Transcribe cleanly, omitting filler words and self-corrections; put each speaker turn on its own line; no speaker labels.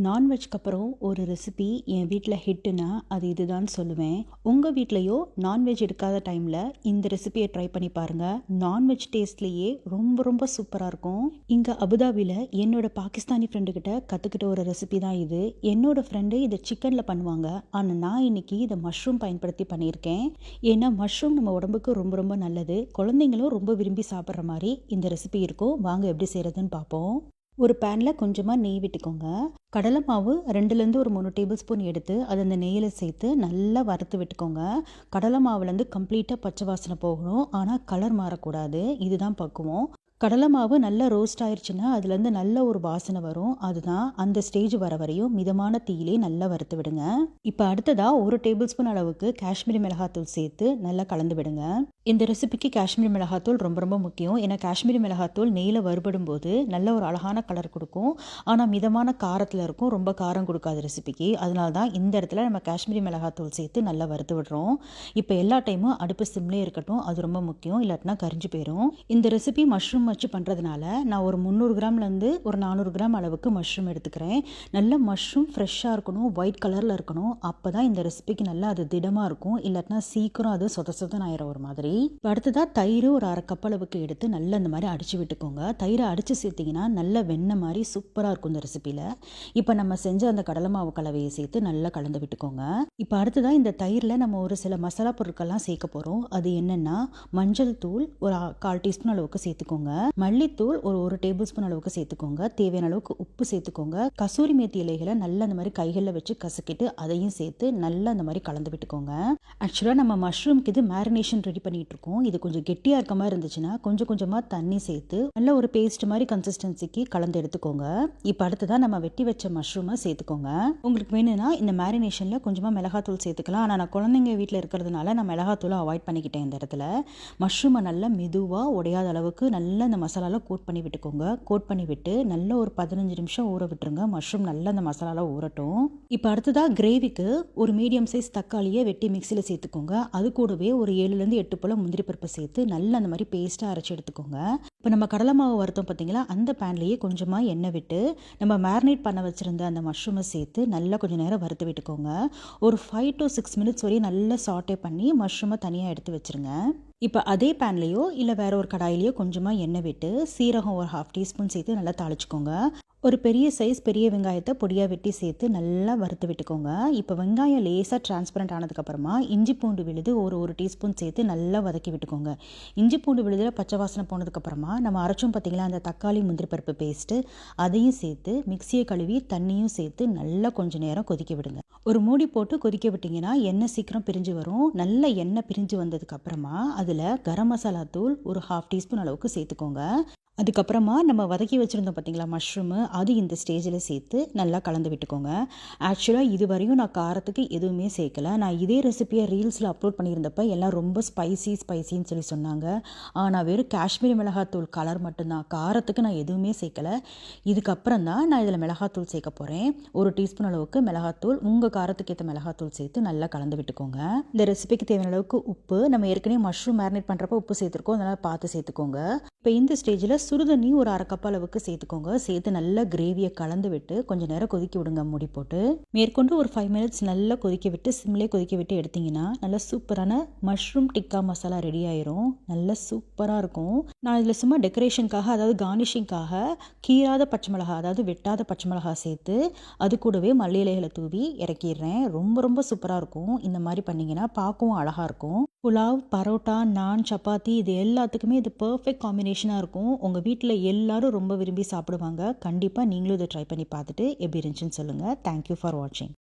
நான்வெஜ்க்கு அப்புறம் ஒரு ரெசிபி என் வீட்டில் ஹிட்டுனா அது இதுதான் சொல்லுவேன். உங்கள் வீட்லேயோ நான்வெஜ் எடுக்காத டைமில் இந்த ரெசிபியை ட்ரை பண்ணி பாருங்கள். நான்வெஜ் டேஸ்ட்லேயே ரொம்ப ரொம்ப சூப்பராக இருக்கும். இங்கே அபுதாபியில் என்னோட பாகிஸ்தானி ஃப்ரெண்டுக்கிட்ட கற்றுக்கிட்ட ஒரு ரெசிபி தான் இது. என்னோட ஃப்ரெண்டு இதை சிக்கனில் பண்ணுவாங்க. ஆனால் நான் இன்னைக்கு இதை மஷ்ரூம் பயன்படுத்தி பண்ணியிருக்கேன். ஏன்னா மஷ்ரூம் நம்ம உடம்புக்கு ரொம்ப ரொம்ப நல்லது. குழந்தைங்களும் ரொம்ப விரும்பி சாப்பிட்ற மாதிரி இந்த ரெசிபி இருக்கும். வாங்க எப்படி செய்கிறதுன்னு பார்ப்போம். ஒரு பேனில் கொஞ்சமாக நெய் விட்டுக்கோங்க. கடலை மாவு 2லேருந்து ஒரு 3 டேபிள் ஸ்பூன் எடுத்து அதை அந்த நெய்யில் சேர்த்து நல்லா வறுத்து விட்டுக்கோங்க. கடலை மாவுலேருந்து கம்ப்ளீட்டாக பச்சை வாசனை போகணும், ஆனால் கலர் மாறக்கூடாது. இதுதான் பக்குவம். கடலை மாவு நல்லா ரோஸ்ட் ஆயிடுச்சுன்னா அதுலேருந்து நல்ல ஒரு வாசனை வரும். அதுதான் அந்த ஸ்டேஜ் வர வரையும் மிதமான தீயிலே நல்லா வறுத்து விடுங்க. இப்போ அடுத்ததாக 1 டேபிள் ஸ்பூன் அளவுக்கு காஷ்மீரி மிளகாத்தூள் சேர்த்து நல்லா கலந்து விடுங்க. இந்த ரெசிபிக்கு காஷ்மீரி மிளகாத்தூள் ரொம்ப ரொம்ப முக்கியம். ஏன்னா காஷ்மீரி மிளகாத்தூள் நெய்யில் வறுபடும் போது நல்ல ஒரு அழகான கலர் கொடுக்கும். ஆனால் மிதமான காரத்தில் இருக்கும், ரொம்ப காரம் கொடுக்காது ரெசிபிக்கு. அதனால தான் இந்த இடத்துல நம்ம காஷ்மீரி மிளகாத்தூள் சேர்த்து நல்லா வறுத்து விடுறோம். இப்போ எல்லா டைமும் அடுப்பு சிம்லேயே இருக்கட்டும், அது ரொம்ப முக்கியம். இல்லாட்டினா கரிஞ்சு போயிடும். இந்த ரெசிபி மஷ்ரூம் வச்சு பண்ணுறதுனால நான் ஒரு 300 கிராம்லேருந்து ஒரு 400 கிராம் அளவுக்கு மஷ்ரூம் எடுத்துக்கிறேன். நல்ல மஷ்ரூம் ஃப்ரெஷ்ஷாக இருக்கணும், ஒயிட் கலரில் இருக்கணும். அப்போ தான் இந்த ரெசிபிக்கு நல்லா அது திடமாக இருக்கும். இல்லாட்டினா சீக்கிரம் அது சொதன்னு ஆயிரும் ஒரு மாதிரி. இப்போ அடுத்ததாக தயிர் ஒரு 1/2 கப் அளவுக்கு எடுத்து நல்லா இந்த மாதிரி அடித்து விட்டுக்கோங்க. தயிரை அடித்து சேர்த்திங்கன்னா நல்ல வெண்ணெய் மாதிரி சூப்பராக இருக்கும் இந்த ரெசிப்பியில். இப்போ நம்ம செஞ்ச அந்த கடலை மாவு கலவையை சேர்த்து நல்லா கலந்து விட்டுக்கோங்க. இப்போ அடுத்ததாக இந்த தயிரில் நம்ம ஒரு சில மசாலா பொருட்கள்லாம் சேர்க்க போகிறோம். அது என்னென்னா மஞ்சள் தூள் ஒரு 1/4 டீஸ்பூன் அளவுக்கு சேர்த்துக்கோங்க. மல்லித்தூள் ஒரு 1 டேபிள் ஸ்பூன் அளவுக்கு சேர்த்துக்கோங்க. தேவையான அளவுக்கு உப்பு சேர்த்துக்கோங்க. கசூரி மேத்தி இலைகளை நல்லா அந்த மாதிரி கைகளில் வச்சு கசக்கிட்டு அதையும் சேர்த்து நல்லா அந்த மாதிரி கலந்து விட்டுக்கோங்க. ஆக்சுவலாக நம்ம மஷ்ரூம்க்கு இது மேரினேஷன் ரெடி பண்ணிட்டு இருக்கோம். இது கொஞ்சம் கெட்டியாக இருக்க மாதிரி இருந்துச்சுன்னா கொஞ்சம் கொஞ்சமாக தண்ணி சேர்த்து நல்ல ஒரு பேஸ்ட் மாதிரி கன்சிஸ்டன்சிக்கு கலந்து எடுத்துக்கோங்க. இப்போ அடுத்ததான் நம்ம வெட்டி வச்ச மஷ்ரூமை சேர்த்துக்கோங்க. உங்களுக்கு வேணும்னா இந்த மேரினேஷனில் கொஞ்சமாக மிளகாத்தூள் சேர்த்துக்கலாம். ஆனால் நான் குழந்தைங்க வீட்டில் இருக்கிறதுனால நான் மிளகாத்தூளை அவாய்ட் பண்ணிக்கிட்டேன். இந்த இடத்துல மஷ்ரூமை நல்லா மெதுவாக உடையாத அளவுக்கு நல்லா இந்த மசாலாவில் கோட் பண்ணி விட்டுக்கோங்க. கோட் பண்ணி விட்டு நல்ல ஒரு 15 நிமிஷம் ஊற விட்டுருங்க. மஷ்ரூம் நல்லா அந்த மசாலாவில் ஊறட்டும். இப்போ அடுத்ததாக கிரேவிக்கு ஒரு மீடியம் சைஸ் தக்காளியை வெட்டி மிக்சியில் சேர்த்துக்கோங்க. அது கூடவே ஒரு 7லேருந்து 8 போல் முந்திரி பருப்பை சேர்த்து நல்லா அந்த மாதிரி பேஸ்ட்டாக அரைச்சி எடுத்துக்கோங்க. இப்போ நம்ம கடலை மாவு வறுத்தோம் பார்த்தீங்களா, அந்த பேன்லேயே கொஞ்சமாக எண்ணெய் விட்டு நம்ம மேரினேட் பண்ண வச்சுருந்த அந்த மஷ்ரூமை சேர்த்து நல்லா கொஞ்சம் நேரம் வறுத்து விட்டுக்கோங்க. ஒரு 5 to 6 மினிட்ஸ் வரையும் நல்லா சாட்டே பண்ணி மஷ்ரூமை தனியாக எடுத்து வச்சுருங்க. இப்போ அதே பேன்லேயோ இல்லை வேற ஒரு கடாயிலையோ கொஞ்சமாக எண்ணெய் விட்டு சீரகம் ஒரு 1/2 டீஸ்பூன் சேர்த்து நல்லா தாளிச்சுக்கோங்க. ஒரு பெரிய சைஸ் பெரிய வெங்காயத்தை பொடியாக வெட்டி சேர்த்து நல்லா வறுத்து விட்டுக்கோங்க. இப்போ வெங்காயம் லேசாக டிரான்ஸ்பரண்ட் ஆனதுக்கப்புறமா இஞ்சி பூண்டு விழுது ஒரு டீஸ்பூன் சேர்த்து நல்லா வதக்கி விட்டுக்கோங்க. இஞ்சி பூண்டு விழுதில் பச்சை வாசனை போனதுக்கப்புறமா நம்ம அரைச்சோம் பார்த்தீங்களா அந்த தக்காளி முந்திரி பருப்பு பேஸ்ட்டு, அதையும் சேர்த்து மிக்சியை கழுவி தண்ணியும் சேர்த்து நல்லா கொஞ்சம் நேரம் கொதிக்க விடுங்க. ஒரு மூடி போட்டு கொதிக்க விட்டிங்கன்னா எண்ணெய் சீக்கிரம் பிரிஞ்சு வரும். நல்ல எண்ணெய் பிரிஞ்சு வந்ததுக்கப்புறமா அதில் கரம் மசாலா தூள் ஒரு 1/2 டீஸ்பூன் அளவுக்கு சேர்த்துக்கோங்க. அதுக்கப்புறமா நம்ம வதக்கி வச்சுருந்தோம் பார்த்தீங்களா மஷ்ரூமு, அது இந்த ஸ்டேஜில் சேர்த்து நல்லா கலந்து விட்டுக்கோங்க. ஆக்சுவலாக இது வரையும் நான் காரத்துக்கு எதுவுமே சேர்க்கலை. நான் இதே ரெசிபியை ரீல்ஸில் அப்லோட் பண்ணியிருந்தப்ப எல்லாம் ரொம்ப ஸ்பைசின்னு சொல்லி சொன்னாங்க. ஆனால் வெறும் காஷ்மீரி மிளகாத்தூள் கலர் மட்டும்தான், காரத்துக்கு நான் எதுவுமே சேர்க்கலை. இதுக்கப்புறம் தான் நான் இதில் மிளகாத்தூள் சேர்க்க போகிறேன். 1 டீஸ்பூன் அளவுக்கு மிளகாத்தூள், உங்கள் காரத்துக்கு ஏற்ற மிளகாத்தூள் சேர்த்து நல்லா கலந்து விட்டுக்கோங்க. இந்த ரெசிபிக்கு தேவையான அளவுக்கு உப்பு, நம்ம ஏற்கனவே மஷ்ரூம் மேரினேட் பண்ணுறப்ப உப்பு சேர்த்துருக்கோம், அதனால் பார்த்து சேர்த்துக்கோங்க. இப்போ இந்த ஸ்டேஜில் சுடுதண்ணி ஒரு 1/2 கப் அளவுக்கு சேர்த்துக்கோங்க. சேர்த்து நல்லா கிரேவியை கலந்து விட்டு கொஞ்சம் நேரம் கொதிக்க விடுங்க மூடி போட்டு. மேற்கொண்டு ஒரு 5 மினிட்ஸ் நல்லா கொதிக்க விட்டு சிம்லேயே கொதிக்க விட்டு எடுத்திங்கன்னா நல்லா சூப்பரான மஷ்ரூம் டிக்கா மசாலா ரெடி ஆயிரும். நல்லா சூப்பராக இருக்கும். நான் இதில் சும்மா டெக்கரேஷனுக்காக, அதாவது கார்னிஷிங்காக கீராத பச்சை மிளகா, அதாவது வெட்டாத பச்சை மிளகா சேர்த்து அது கூடவே மல்லி இலைகளை தூவி இறக்கிடுறேன். ரொம்ப ரொம்ப சூப்பராக இருக்கும். இந்த மாதிரி பண்ணிங்கன்னா பார்க்கவும் அழகாக இருக்கும். புலாவ், பரோட்டா, நான், சப்பாத்தி இது எல்லாத்துக்குமே இது பர்ஃபெக்ட் காம்பினேஷனாக இருக்கும். உங்கள் வீட்டில் எல்லாரும் ரொம்ப விரும்பி சாப்பிடுவாங்க. கண்டிப்பாக நீங்களும் இதை ட்ரை பண்ணி பார்த்துட்டு எப்படி இருந்துச்சுன்னு சொல்லுங்கள். தேங்க்யூ ஃபார் வாட்சிங்.